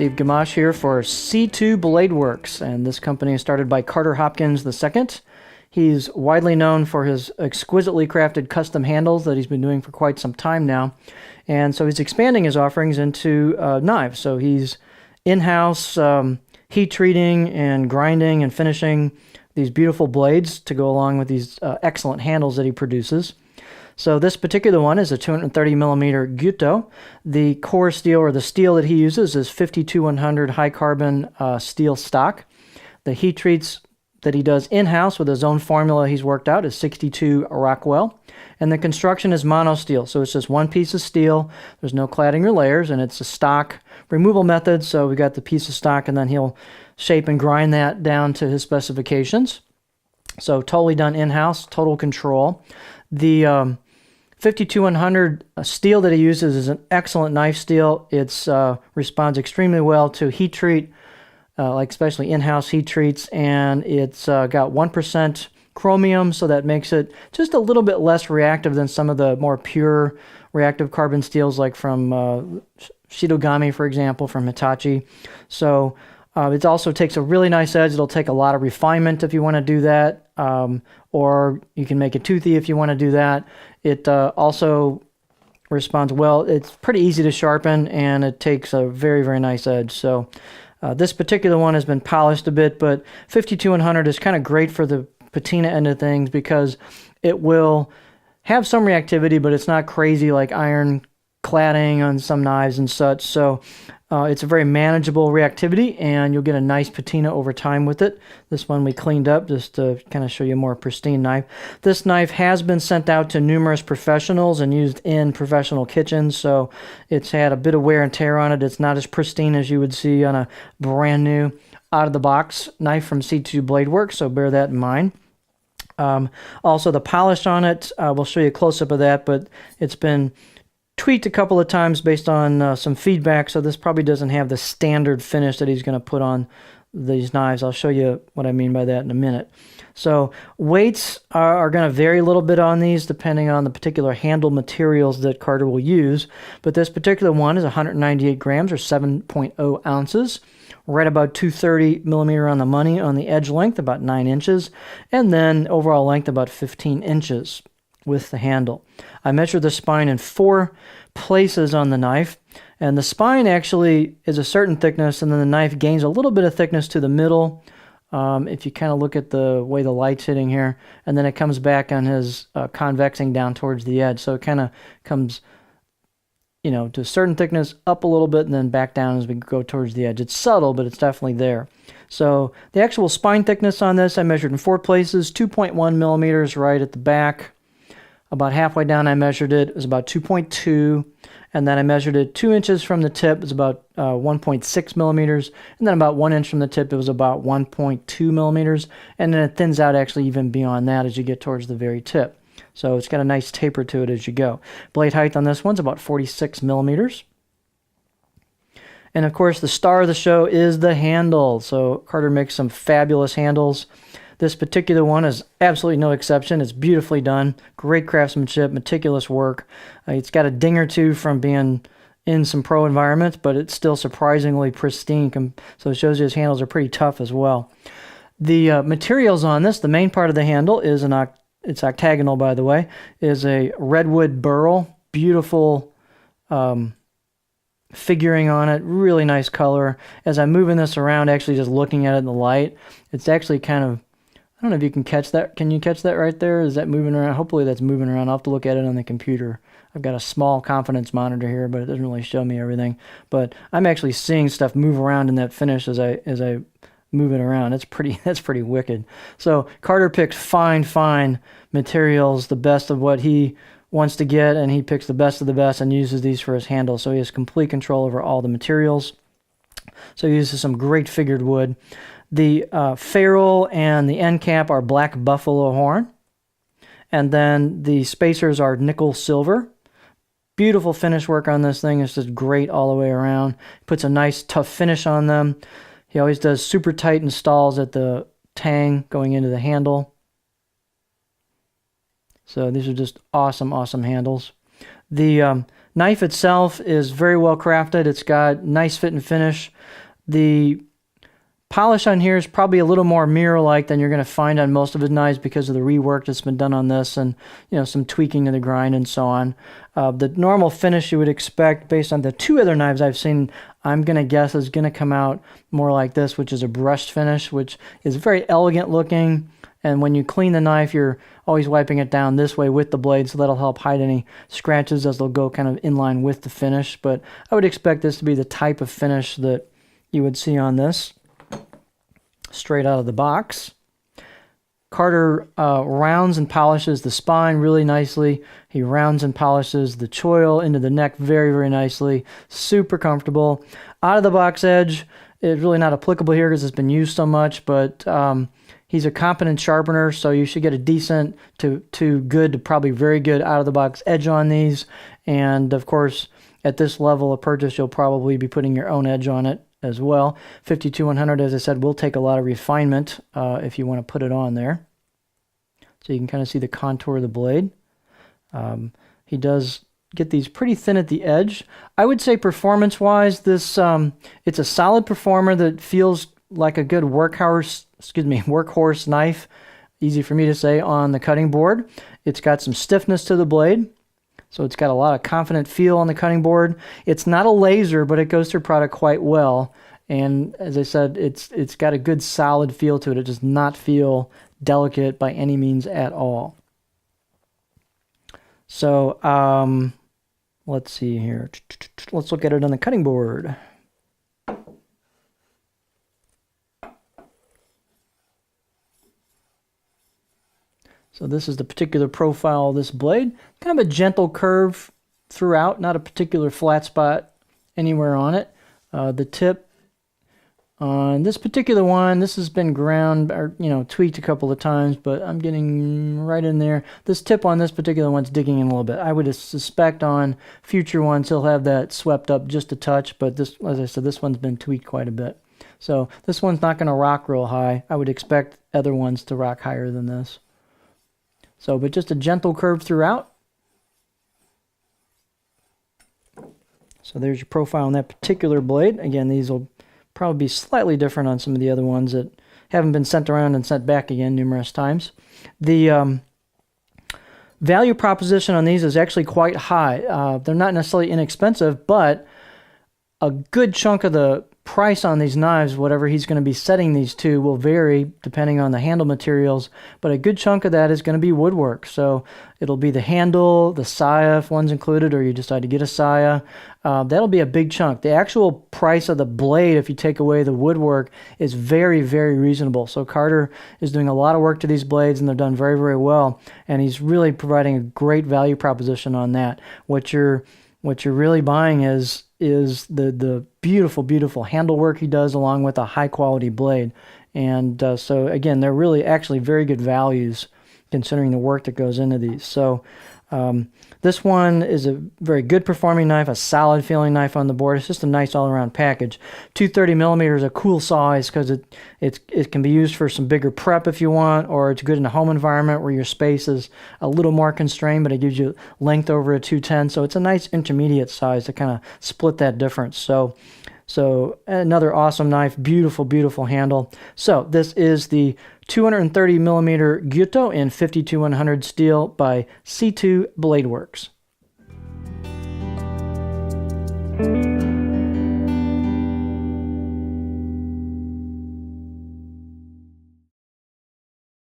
Steve Gamache here for C2 Bladeworks, and this company is started by Carter Hopkins II. He's widely known for his exquisitely crafted custom handles that he's been doing for quite some time now, and so he's expanding his offerings into knives. So he's in-house heat treating and grinding and finishing these beautiful blades to go along with these excellent handles that he produces. So this particular one is a 230 millimeter Gyuto. The core steel, or the steel that he uses, is 52100 high carbon steel stock. The heat treats that he does in-house with his own formula he's worked out is 62 Rockwell. And the construction is mono steel, so it's just one piece of steel. There's no cladding or layers, and it's a stock removal method. So we got the piece of stock, and then he'll shape and grind that down to his specifications. So totally done in-house, total control. The 52100 steel that he uses is an excellent knife steel. It responds extremely well to heat treat, like especially in-house heat treats, and it's got 1% chromium, so that makes it just a little bit less reactive than some of the more pure reactive carbon steels, like from Steve Gamache, for example, from Hitachi. So it also takes a really nice edge. It'll take a lot of refinement if you want to do that, or you can make it toothy if you want to do that. It also responds well. It's pretty easy to sharpen, and it takes a very, very nice edge. So this particular one has been polished a bit, but 52100 is kind of great for the patina end of things because it will have some reactivity, but it's not crazy like iron cladding on some knives and such. So it's a very manageable reactivity, and you'll get a nice patina over time with it. This one we cleaned up just to kind of show you a more pristine knife. This knife has been sent out to numerous professionals and used in professional kitchens, so it's had a bit of wear and tear on it. It's not as pristine as you would see on a brand new out-of-the-box knife from C2 Bladeworks, so bear that in mind. Also, the polish on it, we'll show you a close-up of that, but it's been tweaked a couple of times based on some feedback, so this probably doesn't have the standard finish that he's going to put on these knives. I'll show you what I mean by that in a minute. So weights are going to vary a little bit on these depending on the particular handle materials that Carter will use, but this particular one is 198 grams or 7.0 ounces, right about 230 millimeter on the money on the edge length, about 9 inches, and then overall length about 15 inches with the handle. I measured the spine in 4 places on the knife, and the spine actually is a certain thickness, and then the knife gains a little bit of thickness to the middle, if you kind of look at the way the light's hitting here, and then it comes back on his convexing down towards the edge, so it kind of comes, you know, to a certain thickness, up a little bit, and then back down as we go towards the edge. It's subtle, but it's definitely there. So the actual spine thickness on this I measured in 4 places, 2.1 millimeters right at the back. About halfway down I measured it. It was about 2.2, and then I measured it 2 inches from the tip. It was about 1.6 millimeters, and then about 1 inch from the tip it was about 1.2 millimeters, and then it thins out actually even beyond that as you get towards the very tip. So it's got a nice taper to it as you go. Blade height on this one's about 46 millimeters. And of course the star of the show is the handle. So Carter makes some fabulous handles. This particular one is absolutely no exception. It's beautifully done, great craftsmanship, meticulous work. It's got a ding or two from being in some pro environments, but it's still surprisingly pristine. So it shows you his handles are pretty tough as well. The materials on this, the main part of the handle is it's octagonal, by the way, is a redwood burl, beautiful figuring on it, really nice color. As I'm moving this around, actually just looking at it in the light, it's actually kind of, I don't know if you can catch that. Can you catch that right there? Is that moving around? Hopefully that's moving around. I'll have to look at it on the computer. I've got a small confidence monitor here, but it doesn't really show me everything. But I'm actually seeing stuff move around in that finish as I move it around. That's pretty wicked. So Carter picks fine materials, the best of what he wants to get, and he picks the best of the best and uses these for his handle. So he has complete control over all the materials. So he uses some great figured wood. The ferrule and the end cap are black buffalo horn, and then the spacers are nickel silver. Beautiful finish work on this thing. It's just great all the way around. Puts a nice tough finish on them. He always does super tight installs at the tang going into the handle. So these are just awesome handles. The Knife itself is very well crafted. It's got nice fit and finish. The polish on here is probably a little more mirror-like than you're going to find on most of his knives because of the rework that's been done on this and, you know, some tweaking to the grind and so on. The normal finish you would expect based on the two other knives I've seen, I'm going to guess is going to come out more like this, which is a brushed finish, which is very elegant looking. And when you clean the knife, you're always wiping it down this way with the blade, so that'll help hide any scratches as they'll go kind of in line with the finish. But I would expect this to be the type of finish that you would see on this straight out of the box. Carter rounds and polishes the spine really nicely. He rounds and polishes the choil into the neck very, very nicely. Super comfortable. Out of the box edge is really not applicable here because it's been used so much, but he's a competent sharpener, so you should get a decent to good to probably very good out of the box edge on these. And of course, at this level of purchase, you'll probably be putting your own edge on it as well. 52100, as I said, will take a lot of refinement if you want to put it on there. So you can kind of see the contour of the blade. He does get these pretty thin at the edge. I would say performance-wise, this it's a solid performer that feels like a good workhorse knife. Easy for me to say on the cutting board. It's got some stiffness to the blade. So it's got a lot of confident feel on the cutting board. It's not a laser, but it goes through product quite well. And as I said, it's got a good solid feel to it. It does not feel delicate by any means at all. So let's see here. Let's look at it on the cutting board. So this is the particular profile of this blade. Kind of a gentle curve throughout, not a particular flat spot anywhere on it. The tip on this particular one, this has been ground or, you know, tweaked a couple of times, but I'm getting right in there. This tip on this particular one's digging in a little bit. I would suspect on future ones he'll have that swept up just a touch, but this, as I said, this one's been tweaked quite a bit. So this one's not going to rock real high. I would expect other ones to rock higher than this. So, but just a gentle curve throughout. So there's your profile on that particular blade. Again, these will probably be slightly different on some of the other ones that haven't been sent around and sent back again numerous times. The value proposition on these is actually quite high. They're not necessarily inexpensive, but a good chunk of the price on these knives, whatever he's going to be setting these to, will vary depending on the handle materials, but a good chunk of that is going to be woodwork. So it'll be the handle, the saya if one's included, or you decide to get a saya. That'll be a big chunk. The actual price of the blade, if you take away the woodwork, is very, very reasonable. So Carter is doing a lot of work to these blades, and they're done very, very well, and he's really providing a great value proposition on that. What you're really buying is the beautiful, beautiful handle work he does along with a high-quality blade. And so, again, they're really actually very good values considering the work that goes into these. So this one is a very good performing knife, a solid feeling knife on the board. It's just a nice all-around package. 230 millimeter is a cool size because it can be used for some bigger prep if you want, or it's good in a home environment where your space is a little more constrained, but it gives you length over a 210. So it's a nice intermediate size to kind of split that difference. So another awesome knife, beautiful, beautiful handle. So this is the 230 millimeter Gyuto in 52100 steel by C2 Bladeworks.